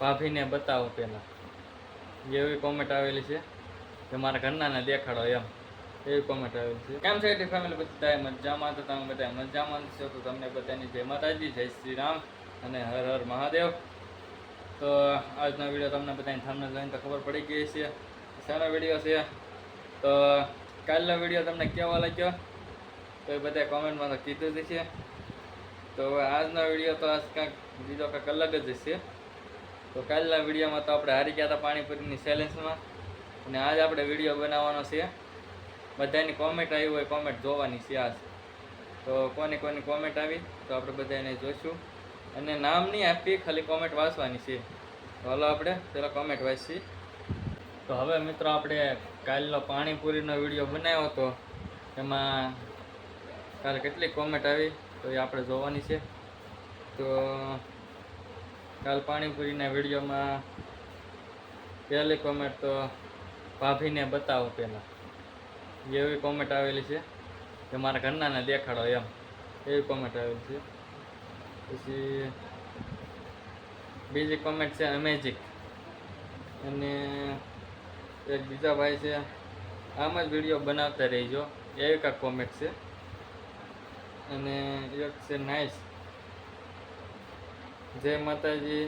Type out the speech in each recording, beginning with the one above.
ભાભીને બતાવો પહેલાં, એવી કોમેન્ટ આવેલી છે કે મારા ઘરનાને દેખાડો એમ, એવી કોમેન્ટ આવેલી છે. કેમ છે એટી ફેમિલી? બધા મજામાં? તો તમે બધા મજામાં છો તો તમને બધાની જય માતાજી, જય શ્રી રામ અને હર હર મહાદેવ. તો આજનો વિડીયો તમને બધાને સામે જોઈને તો ખબર પડી ગઈ છે સારો વિડીયો છે. તો કાલનો વિડીયો તમને કેવો લાગ્યો તો એ બધા કોમેન્ટમાં તો કીધું જ છે. તો આજનો વિડીયો તો આજ કાંઈક બીજો કાંઈક અલગ જ છે. તો કાલના વિડીયોમાં તો આપણે હારી ગયા હતા પાણીપુરીની ચેલેન્જમાં, અને આજ આપણે વિડીયો બનાવવાનો છે. બધાની કોમેન્ટ આવી હોય, કોમેન્ટ જોવાની છે આજ. તો કોની કોમેન્ટ આવી તો આપણે બધાને જોઈશું, અને નામ નહીં આપી, ખાલી કોમેન્ટ વાંચવાની છે. તો હાલો આપણે પેલા કોમેન્ટ વાંચીએ. તો હવે મિત્રો આપણે કાલનો પાણીપુરીનો વિડીયો બનાવ્યો હતો, એમાં કાલે કેટલી કોમેન્ટ આવી તો એ આપણે જોવાની છે. તો કાલ પાણીપુરીના વિડીયોમાં પહેલી કોમેન્ટ તો ભાભીને બતાવો પહેલાં, એવી કોમેન્ટ આવેલી છે કે મારા ઘરનાને દેખાડો એમ, એવી કોમેન્ટ આવેલી છે. પછી બીજી કોમેન્ટ છે અમેઝિંગ, અને એક બીજા ભાઈ છે આમ જ વિડીયો બનાવતા રહીજો, એવી કાંઈક કોમેન્ટ છે. અને એક છે નાઇસ, જય માતાજી,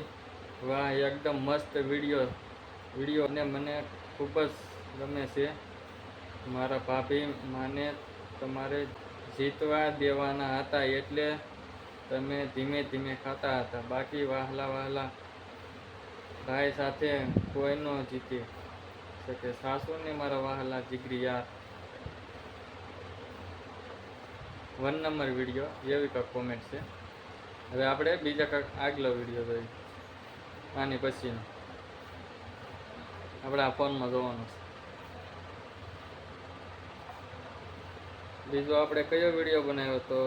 વાહ એકદમ મસ્ત વિડીયો ને મને ખૂબ જ ગમે છે. મારા ભાભી માને તમારે જીતવા દેવાના હતા એટલે તમે ધીમે ધીમે ખાતા હતા, બાકી વહાલા ભાઈ સાથે કોઈ ન જીતી શકે. સાસુને મારા વહાલા જીગરી યાર, 1 નંબર વિડીયો, એવી કાંઈક કોમેન્ટ છે. હવે આપણે બીજા કાંઈક આગલો વિડીયો જોઈએ, આની પછીનો આપણે આ ફોનમાં જોવાનો છે. બીજો આપણે કયો વિડીયો બનાવ્યો તો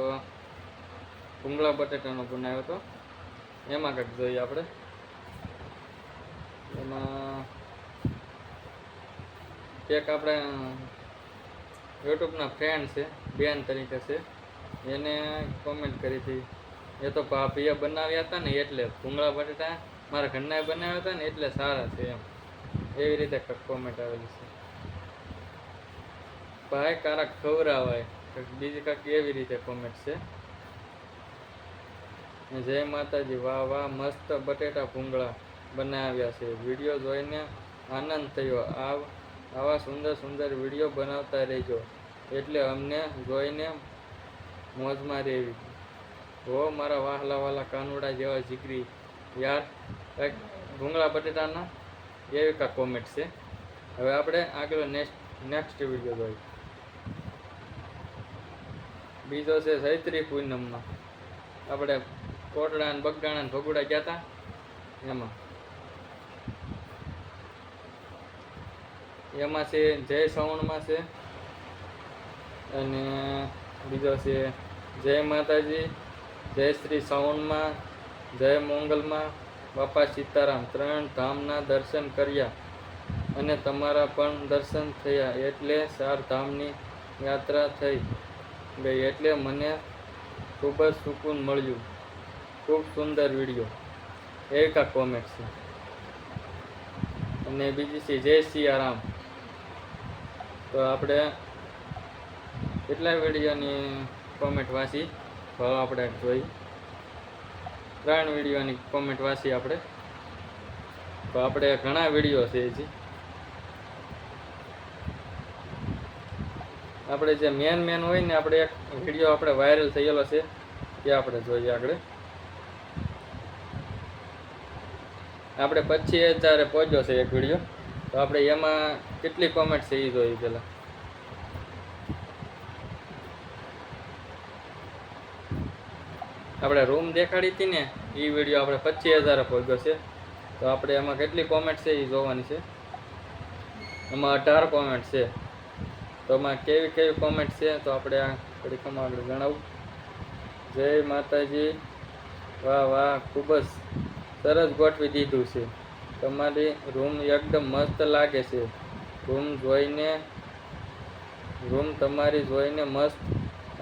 ભૂંગળા બટેટાનો બનાવ્યો હતો, એમાં કાંઈક જોઈએ આપણે. એમાં એક આપણે યુટ્યુબના ફ્રેન્ડ છે, બેન તરીકે છે, એને કોમેન્ટ કરી હતી, એ તો ભાભીએ બનાવ્યા હતા ને એટલે ભૂંગળા બટેટા મારા ઘરના બનાવ્યા હતા ને એટલે સારા છે એમ, એવી રીતે કોમેન્ટ આવેલી છે. ભાઈ કારા ખવરાવાય, બીજી કાંઈક એવી રીતે કોમેન્ટ છે. જય માતાજી, વાહ વાહ મસ્ત બટેટા ભૂંગળા બનાવ્યા છે, વિડીયો જોઈને આનંદ થયો. આવા સુંદર વિડીયો બનાવતા રહેજો, એટલે અમને જોઈને મોજમાં રહેવી. હો મારા વાહલા કાનુડા જેવા જીગરી યાર, કંઈક ભૂંગળા બટેટાના એવી કાંઈક કોમેન્ટ છે. હવે આપણે આગળ નેક્સ્ટ વિડીયો જોઈએ. બીજો છે ચૈત્રી પૂનમમાં આપણે કોટડા ને બગડાણા ને ભગુડા ગયા હતા, એમાં છે જય શ્રાવણમાં છે, અને બીજો છે જય માતાજી, જય શ્રી શ્રાવણમાં, જય મોંગલમાં, બાપા સીતારામ. 3 ધામના દર્શન કર્યા અને તમારા પણ દર્શન થયા, એટલે 4 ધામની યાત્રા થઈ ગઈ, એટલે મને ખૂબ જ સુકૂન મળ્યું. ખૂબ સુંદર વિડીયો, એવી કાંઈક કોમેન્ટ છે. અને બીજી છે જય સિયારામ. તો આપણે કેટલા વિડીયોની કોમેન્ટ વાંચી તો આપણે જોઈ, 3 વિડીયોની કોમેન્ટ વાંચી આપણે. તો આપણે ઘણા વિડીયો છે હજી, આપણે જે મેન હોય ને, આપણે એક વિડીયો આપણે વાયરલ થયેલો છે તે આપણે જોઈએ આગળ. આપણે 25,000 પહોંચ્યો છે એક વિડીયો, તો આપણે એમાં કેટલી કોમેન્ટ છે એ જોઈએ પહેલાં. આપણે રૂમ દેખાડી હતી ને એ વિડીયો આપણે 25,000 પહોંચ્યો છે, તો આપણે એમાં કેટલી કોમેન્ટ છે એ જોવાની છે. એમાં 18 કોમેન્ટ છે, તો એમાં કેવી કોમેન્ટ છે તો આપણે આ ઘડીકમાં આગળ જણાવું. જય માતાજી, વાહ વાહ ખૂબ જ સરસ ગોઠવી દીધું છે, તમારી રૂમ એકદમ મસ્ત લાગે છે. રૂમ તમારી જોઈને મસ્ત,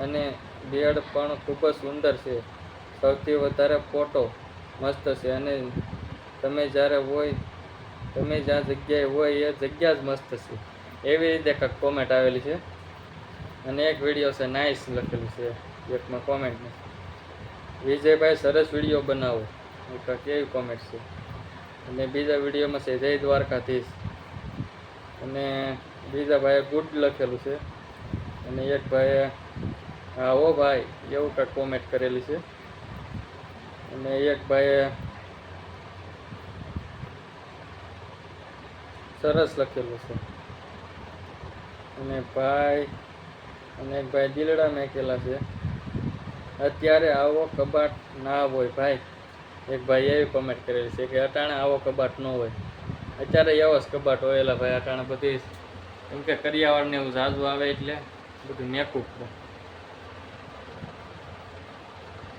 અને બેડ પણ ખૂબ જ સુંદર છે. સૌથી વધારે ફોટો મસ્ત છે, અને તમે જ્યાં જગ્યાએ હોય એ જગ્યા જ મસ્ત છે, એવી રીતે કંઈક કોમેન્ટ આવેલી છે. અને એક વિડીયો છે નાઇસ લખેલું છે એકમાં કોમેન્ટમાં, વિજયભાઈ સરસ વિડીયો બનાવો, કેવી કોમેન્ટ છે. અને બીજા વિડીયોમાં છે જય દ્વારકાધીશ, અને બીજા ભાઈએ ગુડ લખેલું છે, અને એક ભાઈએ હા ઓ ભાઈ એવું કંઈક કોમેન્ટ કરેલી છે, અને એક ભાઈએ સરસ લખેલું છે, અને એક ભાઈ દિલડા મેકેલા છે, અત્યારે આવો કબાટ ના હોય ભાઈ. એક ભાઈ એવી કોમેન્ટ કરેલી છે કે અટાણે આવો કબાટ ન હોય, અત્યારે એવો જ કબાટ હોયેલા ભાઈ. અટાણે બધી એમ કે કરિયાવાળને એવું ઝાઝુ આવે એટલે બધું મેકું.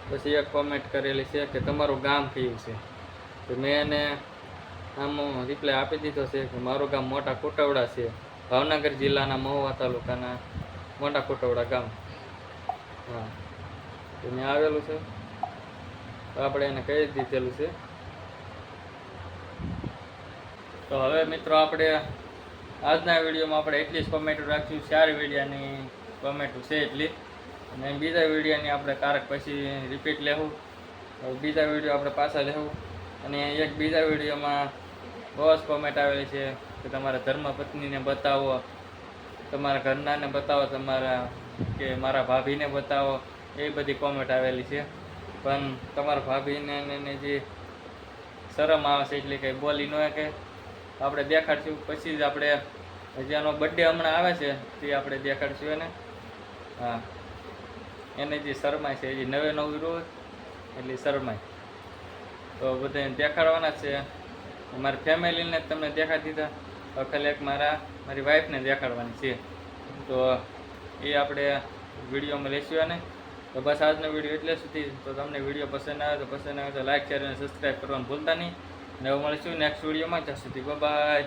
પછી એક કોમેન્ટ કરેલી છે કે તમારું ગામ કયું છે, તો મેં એને આમ રિપ્લાય આપી દીધો છે કે મારું ગામ મોટા કોટવડા છે, ભાવનગર જિલ્લાના મહુવા તાલુકાના મોટા કોટવડા ગામ. હા, તો મેં આવેલું છે, તો આપણે એને કહી દીધેલું છે. તો હવે મિત્રો આપણે આજના વિડીયોમાં આપણે એટલી જ કોમેન્ટ રાખ્યું, 4 વિડીયોની કોમેન્ટ છે એટલી, અને બીજા વિડીયોની આપણે કારક પછી રિપીટ લેવું, બીજા વિડીયો આપણે પાછા લેવું. અને એક બીજા વિડીયોમાં બહુ જ કોમેન્ટ આવેલી છે કે તમારા ધર્મપત્નીને બતાવો, તમારા ઘરનાને બતાવો, કે મારા ભાભીને બતાવો, એ બધી કોમેન્ટ આવેલી છે. પણ તમારા ભાભીને જે શરમ આવે છે એટલે કંઈ બોલી ન કે આપણે દેખાડશું. પછી જ આપણે જેનો બર્થડે હમણાં આવે છે તે આપણે દેખાડશું એને. હા, એને જે શરમાય છે એ નવું રોજ એટલે શરમાય, તો બધાને દેખાડવાના છે. મારી ફેમિલીને તમને દેખાડી દીધા, ખાલી એક મારી વાઈફને દેખાડવાની છે, તો એ આપણે વિડીયોમાં લઈશું. અને તો બસ આજનો વિડીયો એટલે સુધી. તો તમને વિડીયો પસંદ આવે તો લાઈક, શેર અને સબસ્ક્રાઈબ કરવાનું ભૂલતા નહીં. અને હવે મળીશું નેક્સ્ટ વિડીયોમાં. ત્યાં સુધી બાય.